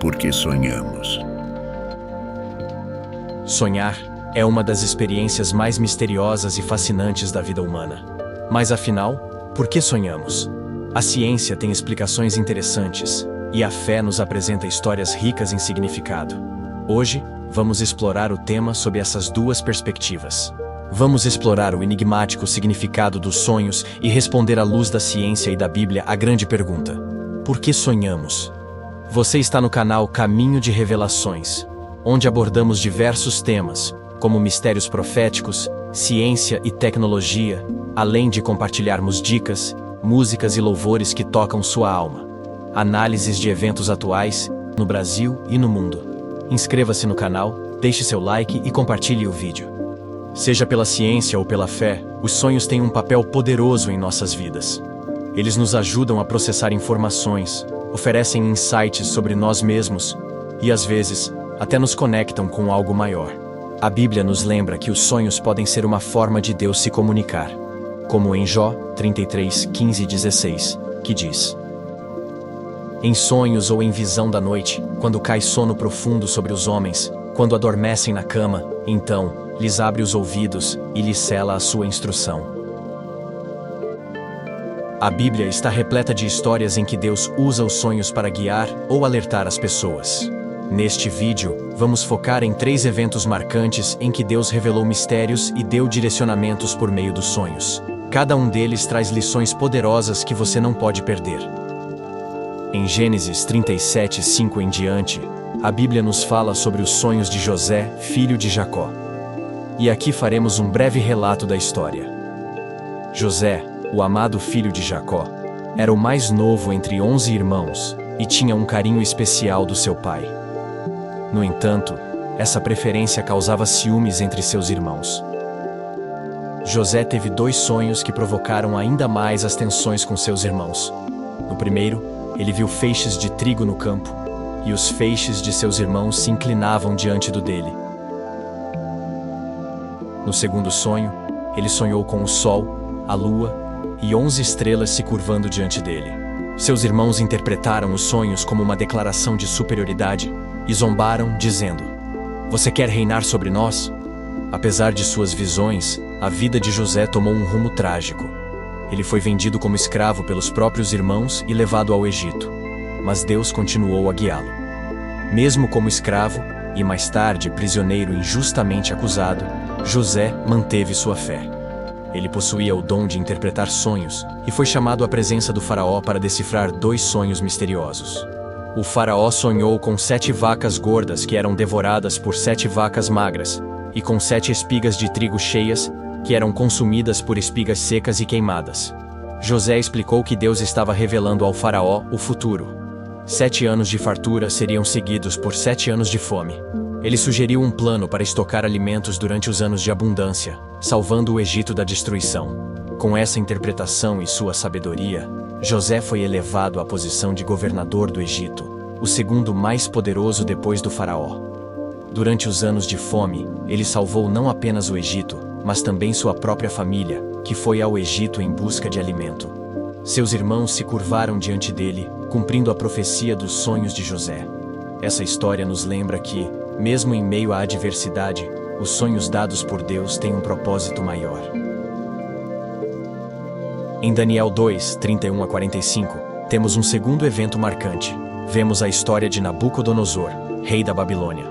por que sonhamos. Sonhar é uma das experiências mais misteriosas e fascinantes da vida humana. Mas afinal, por que sonhamos? A ciência tem explicações interessantes, e a fé nos apresenta histórias ricas em significado. Hoje, vamos explorar o tema sob essas duas perspectivas. Vamos explorar o enigmático significado dos sonhos e responder à luz da ciência e da Bíblia a grande pergunta: por que sonhamos? Você está no canal Caminho de Revelações, onde abordamos diversos temas, como mistérios proféticos, ciência e tecnologia, além de compartilharmos dicas, músicas e louvores que tocam sua alma. Análises de eventos atuais, no Brasil e no mundo. Inscreva-se no canal, deixe seu like e compartilhe o vídeo. Seja pela ciência ou pela fé, os sonhos têm um papel poderoso em nossas vidas. Eles nos ajudam a processar informações, oferecem insights sobre nós mesmos e, às vezes, até nos conectam com algo maior. A Bíblia nos lembra que os sonhos podem ser uma forma de Deus se comunicar, como em Jó 33, 15 e 16, que diz: em sonhos ou em visão da noite, quando cai sono profundo sobre os homens, quando adormecem na cama, então lhes abre os ouvidos e lhes cela a sua instrução. A Bíblia está repleta de histórias em que Deus usa os sonhos para guiar ou alertar as pessoas. Neste vídeo, vamos focar em 3 eventos marcantes em que Deus revelou mistérios e deu direcionamentos por meio dos sonhos. Cada um deles traz lições poderosas que você não pode perder. Em Gênesis 37, 5 em diante, a Bíblia nos fala sobre os sonhos de José, filho de Jacó. E aqui faremos um breve relato da história. José, o amado filho de Jacó, era o mais novo entre 11 irmãos e tinha um carinho especial do seu pai. No entanto, essa preferência causava ciúmes entre seus irmãos. José teve 2 sonhos que provocaram ainda mais as tensões com seus irmãos. No primeiro, ele viu feixes de trigo no campo, e os feixes de seus irmãos se inclinavam diante do dele. No segundo sonho, ele sonhou com o sol, a lua e 11 estrelas se curvando diante dele. Seus irmãos interpretaram os sonhos como uma declaração de superioridade e zombaram, dizendo: você quer reinar sobre nós? Apesar de suas visões, a vida de José tomou um rumo trágico. Ele foi vendido como escravo pelos próprios irmãos e levado ao Egito. Mas Deus continuou a guiá-lo. Mesmo como escravo, e mais tarde prisioneiro injustamente acusado, José manteve sua fé. Ele possuía o dom de interpretar sonhos e foi chamado à presença do faraó para decifrar 2 sonhos misteriosos. O faraó sonhou com 7 vacas gordas que eram devoradas por 7 vacas magras, e com 7 espigas de trigo cheias, que eram consumidas por espigas secas e queimadas. José explicou que Deus estava revelando ao faraó o futuro. 7 anos de fartura seriam seguidos por 7 anos de fome. Ele sugeriu um plano para estocar alimentos durante os anos de abundância, salvando o Egito da destruição. Com essa interpretação e sua sabedoria, José foi elevado à posição de governador do Egito, o segundo mais poderoso depois do faraó. Durante os anos de fome, ele salvou não apenas o Egito, mas também sua própria família, que foi ao Egito em busca de alimento. Seus irmãos se curvaram diante dele, cumprindo a profecia dos sonhos de José. Essa história nos lembra que, mesmo em meio à adversidade, os sonhos dados por Deus têm um propósito maior. Em Daniel 2, 31 a 45, temos um segundo evento marcante. Vemos a história de Nabucodonosor, rei da Babilônia.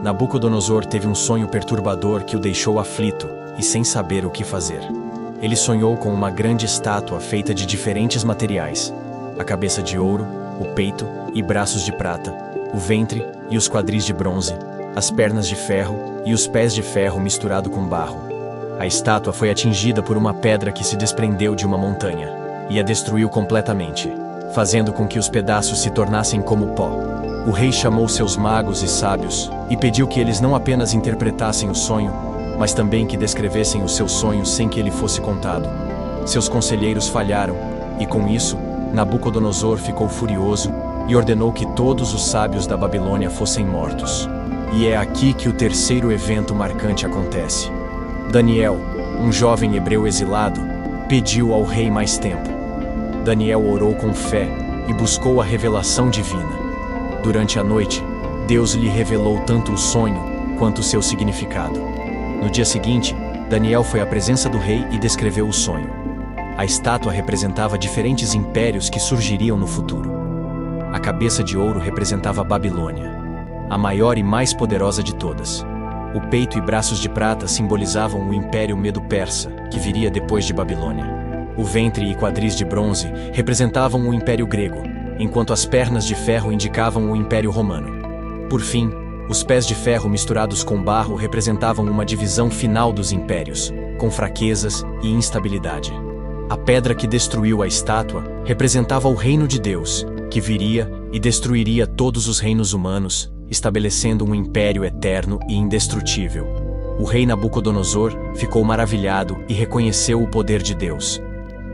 Nabucodonosor teve um sonho perturbador que o deixou aflito e sem saber o que fazer. Ele sonhou com uma grande estátua feita de diferentes materiais: a cabeça de ouro, o peito e braços de prata, o ventre e os quadris de bronze, as pernas de ferro e os pés de ferro misturado com barro. A estátua foi atingida por uma pedra que se desprendeu de uma montanha e a destruiu completamente, fazendo com que os pedaços se tornassem como pó. O rei chamou seus magos e sábios e pediu que eles não apenas interpretassem o sonho, mas também que descrevessem os seus sonhos sem que ele fosse contado. Seus conselheiros falharam, e com isso, Nabucodonosor ficou furioso e ordenou que todos os sábios da Babilônia fossem mortos. E é aqui que o terceiro evento marcante acontece. Daniel, um jovem hebreu exilado, pediu ao rei mais tempo. Daniel orou com fé e buscou a revelação divina. Durante a noite, Deus lhe revelou tanto o sonho quanto o seu significado. No dia seguinte, Daniel foi à presença do rei e descreveu o sonho. A estátua representava diferentes impérios que surgiriam no futuro. A cabeça de ouro representava a Babilônia, a maior e mais poderosa de todas. O peito e braços de prata simbolizavam o Império Medo-Persa, que viria depois de Babilônia. O ventre e quadris de bronze representavam o Império Grego, enquanto as pernas de ferro indicavam o Império Romano. Por fim, os pés de ferro misturados com barro representavam uma divisão final dos impérios, com fraquezas e instabilidade. A pedra que destruiu a estátua representava o reino de Deus, que viria e destruiria todos os reinos humanos, estabelecendo um império eterno e indestrutível. O rei Nabucodonosor ficou maravilhado e reconheceu o poder de Deus.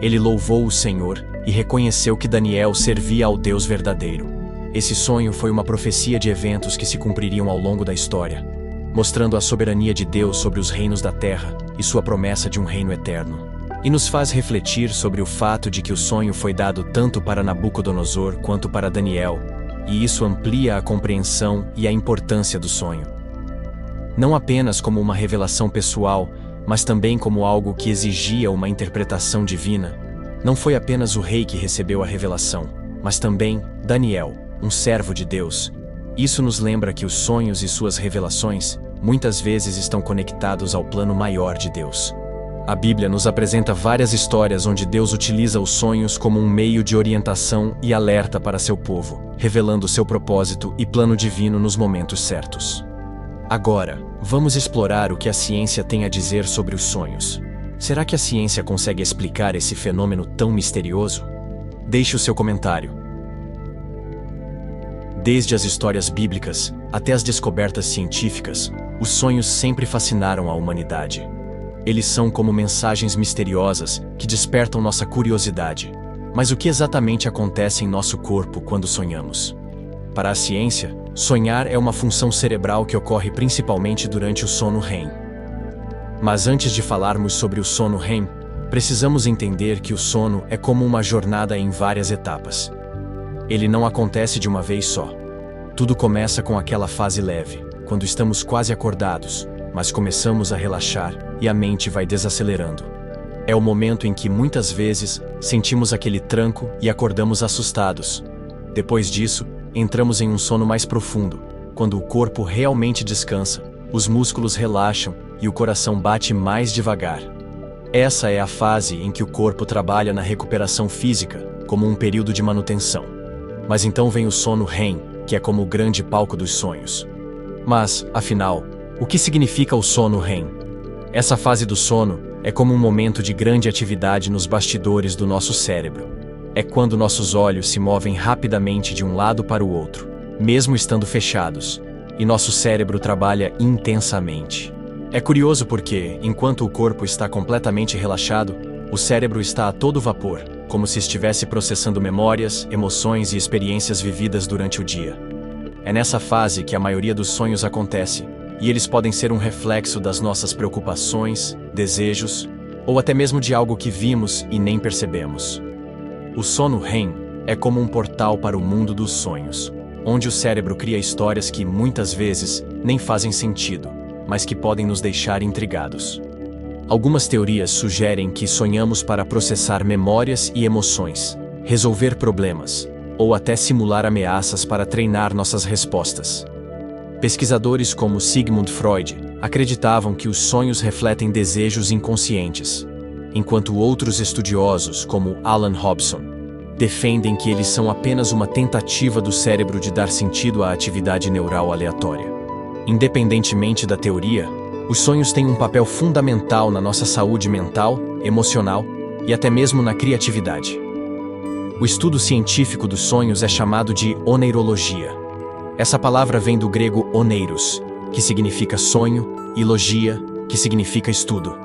Ele louvou o Senhor e reconheceu que Daniel servia ao Deus verdadeiro. Esse sonho foi uma profecia de eventos que se cumpririam ao longo da história, mostrando a soberania de Deus sobre os reinos da terra e sua promessa de um reino eterno. E nos faz refletir sobre o fato de que o sonho foi dado tanto para Nabucodonosor quanto para Daniel, e isso amplia a compreensão e a importância do sonho. Não apenas como uma revelação pessoal, mas também como algo que exigia uma interpretação divina. Não foi apenas o rei que recebeu a revelação, mas também Daniel, um servo de Deus. Isso nos lembra que os sonhos e suas revelações muitas vezes estão conectados ao plano maior de Deus. A Bíblia nos apresenta várias histórias onde Deus utiliza os sonhos como um meio de orientação e alerta para seu povo, revelando seu propósito e plano divino nos momentos certos. Agora, vamos explorar o que a ciência tem a dizer sobre os sonhos. Será que a ciência consegue explicar esse fenômeno tão misterioso? Deixe o seu comentário. Desde as histórias bíblicas até as descobertas científicas, os sonhos sempre fascinaram a humanidade. Eles são como mensagens misteriosas que despertam nossa curiosidade. Mas o que exatamente acontece em nosso corpo quando sonhamos? Para a ciência, sonhar é uma função cerebral que ocorre principalmente durante o sono REM. Mas antes de falarmos sobre o sono REM, precisamos entender que o sono é como uma jornada em várias etapas. Ele não acontece de uma vez só. Tudo começa com aquela fase leve, quando estamos quase acordados, mas começamos a relaxar e a mente vai desacelerando. É o momento em que muitas vezes sentimos aquele tranco e acordamos assustados. Depois disso, entramos em um sono mais profundo, quando o corpo realmente descansa, os músculos relaxam e o coração bate mais devagar. Essa é a fase em que o corpo trabalha na recuperação física, como um período de manutenção. Mas então vem o sono REM, que é como o grande palco dos sonhos. Mas, afinal, o que significa o sono REM? Essa fase do sono é como um momento de grande atividade nos bastidores do nosso cérebro. É quando nossos olhos se movem rapidamente de um lado para o outro, mesmo estando fechados, e nosso cérebro trabalha intensamente. É curioso porque, enquanto o corpo está completamente relaxado, o cérebro está a todo vapor, como se estivesse processando memórias, emoções e experiências vividas durante o dia. É nessa fase que a maioria dos sonhos acontece, e eles podem ser um reflexo das nossas preocupações, desejos, ou até mesmo de algo que vimos e nem percebemos. O sono REM é como um portal para o mundo dos sonhos, onde o cérebro cria histórias que muitas vezes nem fazem sentido, mas que podem nos deixar intrigados. Algumas teorias sugerem que sonhamos para processar memórias e emoções, resolver problemas, ou até simular ameaças para treinar nossas respostas. Pesquisadores como Sigmund Freud acreditavam que os sonhos refletem desejos inconscientes, enquanto outros estudiosos, como Alan Hobson, defendem que eles são apenas uma tentativa do cérebro de dar sentido à atividade neural aleatória. Independentemente da teoria, os sonhos têm um papel fundamental na nossa saúde mental, emocional e até mesmo na criatividade. O estudo científico dos sonhos é chamado de oneirologia. Essa palavra vem do grego oneiros, que significa sonho, e logia, que significa estudo.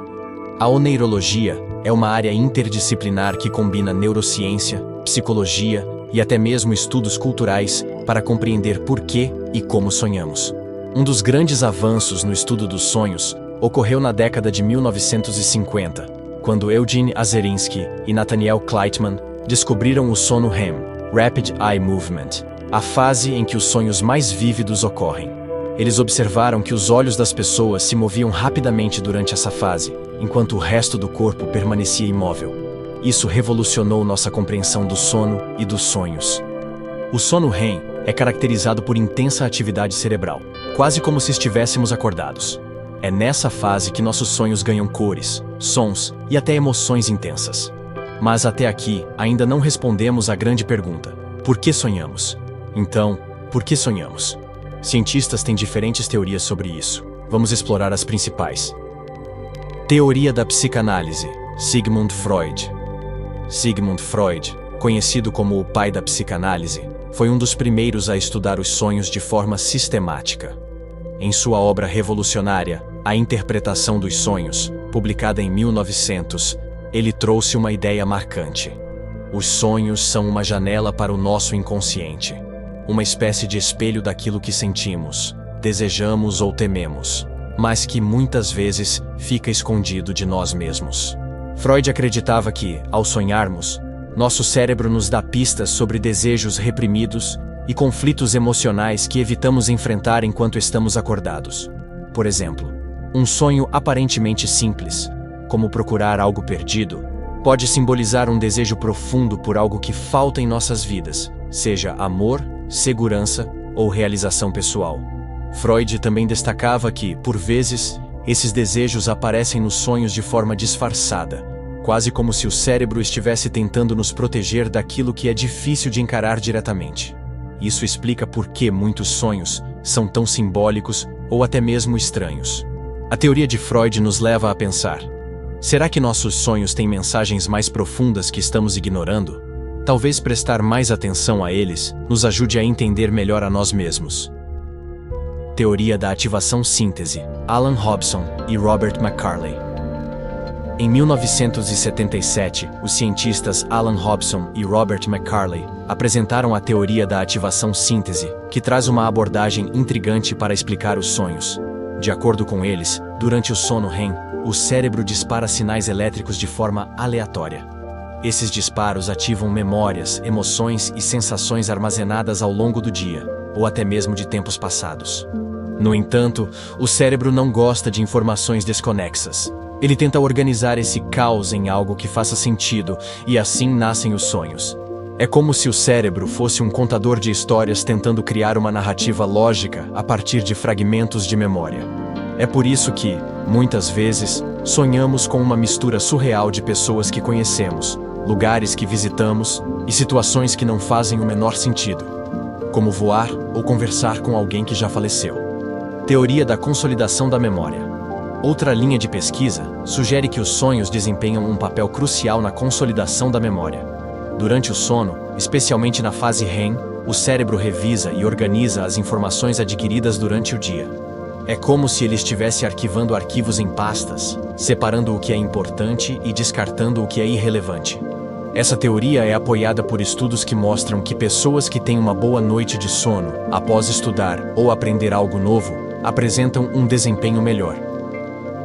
A oneirologia é uma área interdisciplinar que combina neurociência, psicologia e até mesmo estudos culturais para compreender por que e como sonhamos. Um dos grandes avanços no estudo dos sonhos ocorreu na década de 1950, quando Eugene Azerinsky e Nathaniel Kleitman descobriram o sono REM, Rapid Eye Movement, a fase em que os sonhos mais vívidos ocorrem. Eles observaram que os olhos das pessoas se moviam rapidamente durante essa fase, enquanto o resto do corpo permanecia imóvel. Isso revolucionou nossa compreensão do sono e dos sonhos. O sono REM é caracterizado por intensa atividade cerebral, quase como se estivéssemos acordados. É nessa fase que nossos sonhos ganham cores, sons e até emoções intensas. Mas até aqui, ainda não respondemos à grande pergunta: por que sonhamos? Então, por que sonhamos? Cientistas têm diferentes teorias sobre isso. Vamos explorar as principais. Teoria da psicanálise, Sigmund Freud. Sigmund Freud, conhecido como o pai da psicanálise, foi um dos primeiros a estudar os sonhos de forma sistemática. Em sua obra revolucionária, A Interpretação dos Sonhos, publicada em 1900, ele trouxe uma ideia marcante. Os sonhos são uma janela para o nosso inconsciente, uma espécie de espelho daquilo que sentimos, desejamos ou tememos, mas que muitas vezes fica escondido de nós mesmos. Freud acreditava que, ao sonharmos, nosso cérebro nos dá pistas sobre desejos reprimidos e conflitos emocionais que evitamos enfrentar enquanto estamos acordados. Por exemplo, um sonho aparentemente simples, como procurar algo perdido, pode simbolizar um desejo profundo por algo que falta em nossas vidas, seja amor, segurança ou realização pessoal. Freud também destacava que, por vezes, esses desejos aparecem nos sonhos de forma disfarçada, quase como se o cérebro estivesse tentando nos proteger daquilo que é difícil de encarar diretamente. Isso explica por que muitos sonhos são tão simbólicos ou até mesmo estranhos. A teoria de Freud nos leva a pensar: será que nossos sonhos têm mensagens mais profundas que estamos ignorando? Talvez prestar mais atenção a eles nos ajude a entender melhor a nós mesmos. Teoria da ativação síntese, Alan Hobson e Robert McCarley. Em 1977, os cientistas Alan Hobson e Robert McCarley apresentaram a teoria da ativação síntese, que traz uma abordagem intrigante para explicar os sonhos. De acordo com eles, durante o sono REM, o cérebro dispara sinais elétricos de forma aleatória. Esses disparos ativam memórias, emoções e sensações armazenadas ao longo do dia, ou até mesmo de tempos passados. No entanto, o cérebro não gosta de informações desconexas. Ele tenta organizar esse caos em algo que faça sentido, e assim nascem os sonhos. É como se o cérebro fosse um contador de histórias tentando criar uma narrativa lógica a partir de fragmentos de memória. É por isso que, muitas vezes, sonhamos com uma mistura surreal de pessoas que conhecemos, lugares que visitamos e situações que não fazem o menor sentido, como voar ou conversar com alguém que já faleceu. Teoria da consolidação da memória. Outra linha de pesquisa sugere que os sonhos desempenham um papel crucial na consolidação da memória. Durante o sono, especialmente na fase REM, o cérebro revisa e organiza as informações adquiridas durante o dia. É como se ele estivesse arquivando arquivos em pastas, separando o que é importante e descartando o que é irrelevante. Essa teoria é apoiada por estudos que mostram que pessoas que têm uma boa noite de sono após estudar ou aprender algo novo apresentam um desempenho melhor.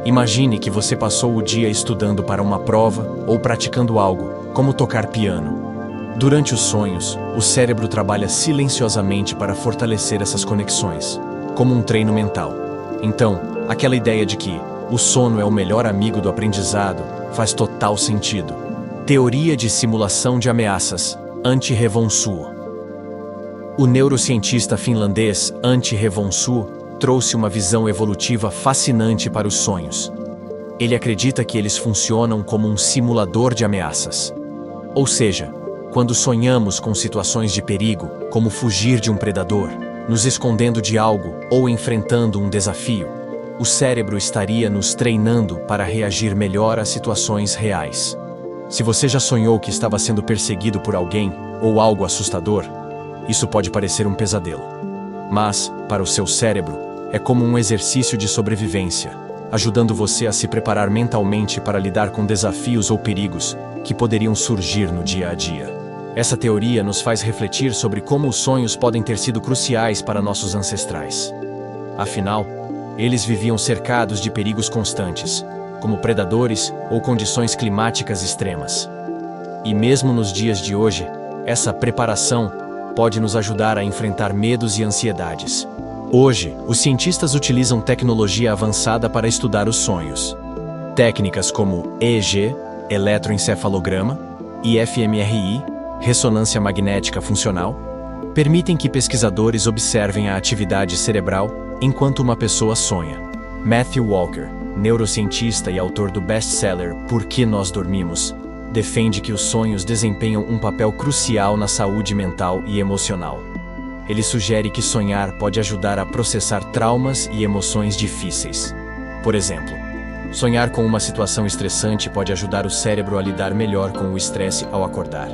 Imagine que você passou o dia estudando para uma prova ou praticando algo, como tocar piano. Durante os sonhos, o cérebro trabalha silenciosamente para fortalecer essas conexões, como um treino mental. Então, aquela ideia de que o sono é o melhor amigo do aprendizado faz total sentido. Teoria de simulação de ameaças, Antti Revonsuo. O neurocientista finlandês Antti Revonsuo trouxe uma visão evolutiva fascinante para os sonhos. Ele acredita que eles funcionam como um simulador de ameaças. Ou seja, quando sonhamos com situações de perigo, como fugir de um predador, nos escondendo de algo ou enfrentando um desafio, o cérebro estaria nos treinando para reagir melhor a situações reais. Se você já sonhou que estava sendo perseguido por alguém ou algo assustador, isso pode parecer um pesadelo. Mas, para o seu cérebro, é como um exercício de sobrevivência, ajudando você a se preparar mentalmente para lidar com desafios ou perigos que poderiam surgir no dia a dia. Essa teoria nos faz refletir sobre como os sonhos podem ter sido cruciais para nossos ancestrais. Afinal, eles viviam cercados de perigos constantes, como predadores ou condições climáticas extremas. E mesmo nos dias de hoje, essa preparação pode nos ajudar a enfrentar medos e ansiedades. Hoje, os cientistas utilizam tecnologia avançada para estudar os sonhos. Técnicas como EEG, eletroencefalograma, e fMRI, ressonância magnética funcional, permitem que pesquisadores observem a atividade cerebral enquanto uma pessoa sonha. Matthew Walker, neurocientista e autor do best-seller Por que Nós Dormimos, defende que os sonhos desempenham um papel crucial na saúde mental e emocional. Ele sugere que sonhar pode ajudar a processar traumas e emoções difíceis. Por exemplo, sonhar com uma situação estressante pode ajudar o cérebro a lidar melhor com o estresse ao acordar.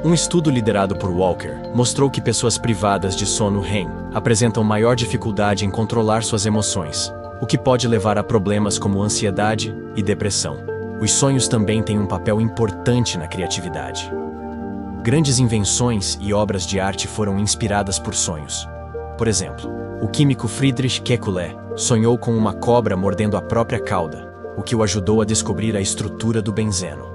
Um estudo liderado por Walker mostrou que pessoas privadas de sono REM apresentam maior dificuldade em controlar suas emoções, o que pode levar a problemas como ansiedade e depressão. Os sonhos também têm um papel importante na criatividade. Grandes invenções e obras de arte foram inspiradas por sonhos. Por exemplo, o químico Friedrich Kekulé sonhou com uma cobra mordendo a própria cauda, o que o ajudou a descobrir a estrutura do benzeno.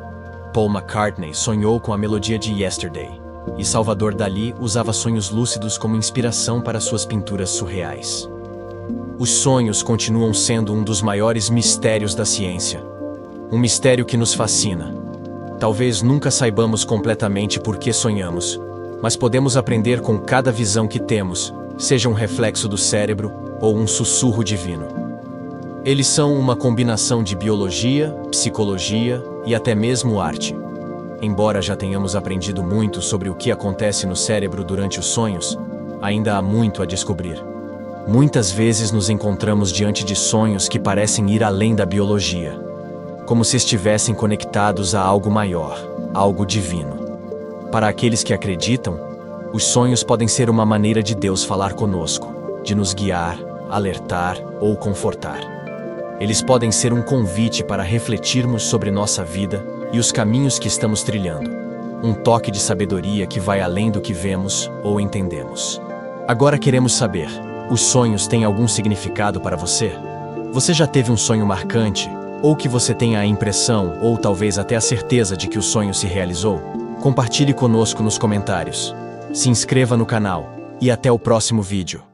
Paul McCartney sonhou com a melodia de Yesterday, e Salvador Dalí usava sonhos lúcidos como inspiração para suas pinturas surreais. Os sonhos continuam sendo um dos maiores mistérios da ciência. Um mistério que nos fascina. Talvez nunca saibamos completamente por que sonhamos, mas podemos aprender com cada visão que temos, seja um reflexo do cérebro ou um sussurro divino. Eles são uma combinação de biologia, psicologia e até mesmo arte. Embora já tenhamos aprendido muito sobre o que acontece no cérebro durante os sonhos, ainda há muito a descobrir. Muitas vezes nos encontramos diante de sonhos que parecem ir além da biologia, como se estivessem conectados a algo maior, algo divino. Para aqueles que acreditam, os sonhos podem ser uma maneira de Deus falar conosco, de nos guiar, alertar ou confortar. Eles podem ser um convite para refletirmos sobre nossa vida e os caminhos que estamos trilhando. Um toque de sabedoria que vai além do que vemos ou entendemos. Agora queremos saber, os sonhos têm algum significado para você? Você já teve um sonho marcante? Ou que você tenha a impressão, ou talvez até a certeza de que o sonho se realizou? Compartilhe conosco nos comentários. Se inscreva no canal, e até o próximo vídeo.